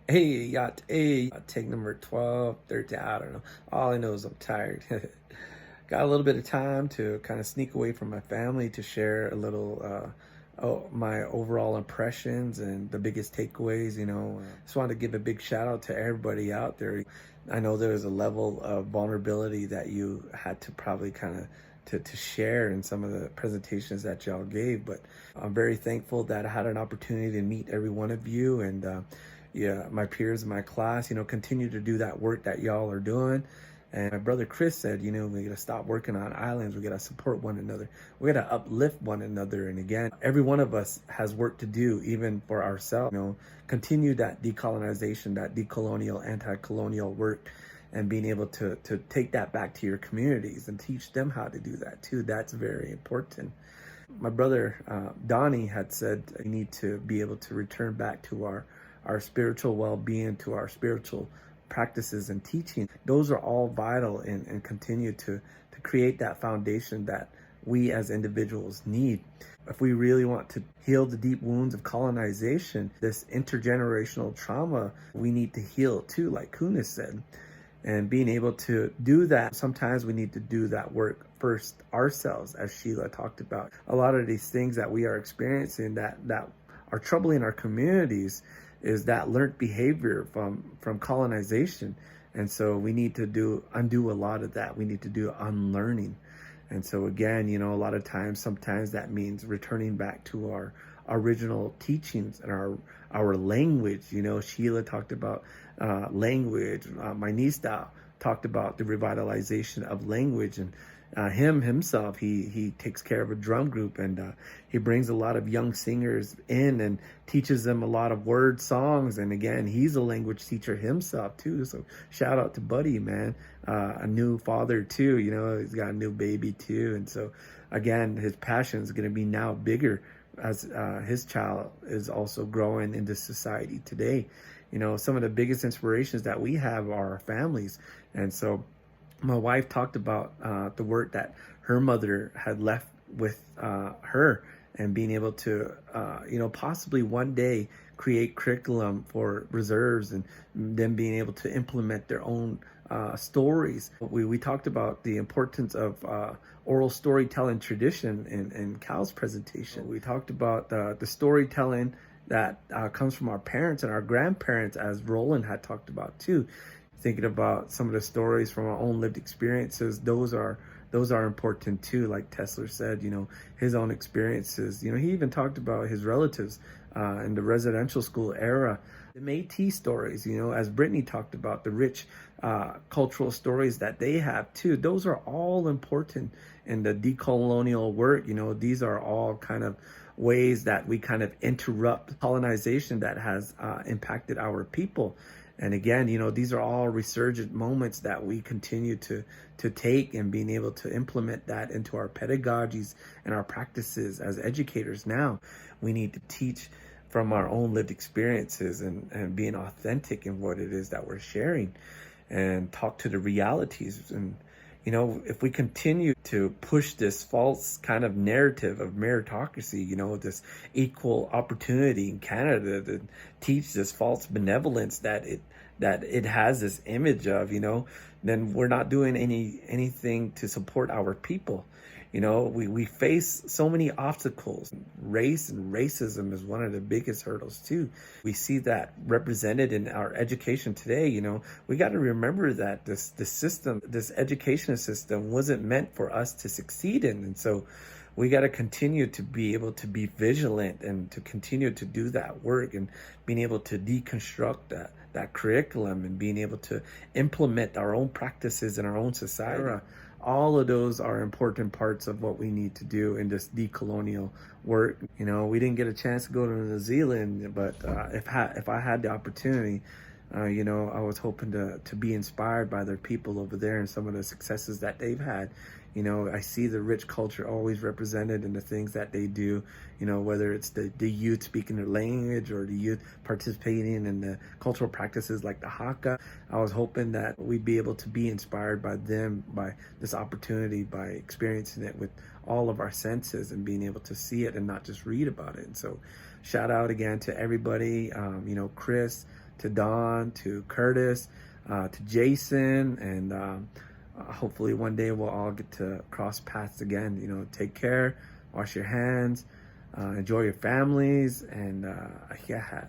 Hey, yacht, hey, take number 12, 13, I don't know. All I know is I'm tired. Got a little bit of time to kind of sneak away from my family to share a little, my overall impressions and the biggest takeaways. Just wanted to give a big shout out to everybody out there. I know there was a level of vulnerability that you had to probably kind of to share in some of the presentations that y'all gave, but I'm very thankful that I had an opportunity to meet every one of you, and yeah, my peers in my class, continue to do that work that y'all are doing. And my brother Chris said, we gotta stop working on islands. We gotta support one another. We gotta uplift one another. And again, every one of us has work to do, even for ourselves. Continue that decolonization, that decolonial, anti-colonial work, and being able to take that back to your communities and teach them how to do that too. That's very important. My brother Donnie had said we need to be able to return back to our spiritual well-being, to our spiritual practices and teaching. Those are all vital, and continue to create that foundation that we as individuals need. If we really want to heal the deep wounds of colonization, this intergenerational trauma, we need to heal too, like Kunis said. And being able to do that, sometimes we need to do that work first ourselves, as Sheila talked about. A lot of these things that we are experiencing that are troubling our communities is that learned behavior from colonization. And so we need to undo a lot of that. We need to do unlearning. And so again, a lot of times, sometimes that means returning back to our original teachings and our language. Sheila talked about language. My niece talked about the revitalization of language, and him himself, he takes care of a drum group, and he brings a lot of young singers in and teaches them a lot of word songs. And again, he's a language teacher himself too. So shout out to Buddy, man. A new father too. He's got a new baby too. And so again, his passion is going to be now bigger as his child is also growing into society today. Some of the biggest inspirations that we have are our families. And so my wife talked about the work that her mother had left with her, and being able to, possibly one day create curriculum for reserves, and them being able to implement their own stories. We talked about the importance of oral storytelling tradition in Cal's presentation. We talked about the storytelling that comes from our parents and our grandparents, as Roland had talked about too. Thinking about some of the stories from our own lived experiences, those are important too. Like Tesler said, his own experiences. He even talked about his relatives in the residential school era. The Métis stories, as Brittany talked about, the rich cultural stories that they have too. Those are all important in the decolonial work. These are all kind of ways that we kind of interrupt colonization that has impacted our people. And again, these are all resurgent moments that we continue to take, and being able to implement that into our pedagogies and our practices as educators. Now we need to teach from our own lived experiences, and being authentic in what it is that we're sharing, and talk to the realities. And if we continue to push this false kind of narrative of meritocracy, this equal opportunity in Canada, to teach this false benevolence that it has this image of, then we're not doing anything to support our people. We face so many obstacles. Race and racism is one of the biggest hurdles too. We see that represented in our education today. We got to remember that this education system wasn't meant for us to succeed in. And so we got to continue to be able to be vigilant, and to continue to do that work, and being able to deconstruct that curriculum, and being able to implement our own practices in our own society. All of those are important parts of what we need to do in this decolonial work. We didn't get a chance to go to New Zealand, but if I had the opportunity, I was hoping to be inspired by their people over there and some of the successes that they've had. I see the rich culture always represented in the things that they do, whether it's the youth speaking their language, or the youth participating in the cultural practices like the haka. I was hoping that we'd be able to be inspired by them, by this opportunity, by experiencing it with all of our senses, and being able to see it and not just read about it. And so shout out again to everybody, Chris, to Don, to Curtis, to Jason, and hopefully one day we'll all get to cross paths again. Take care, wash your hands, enjoy your families, and yeah,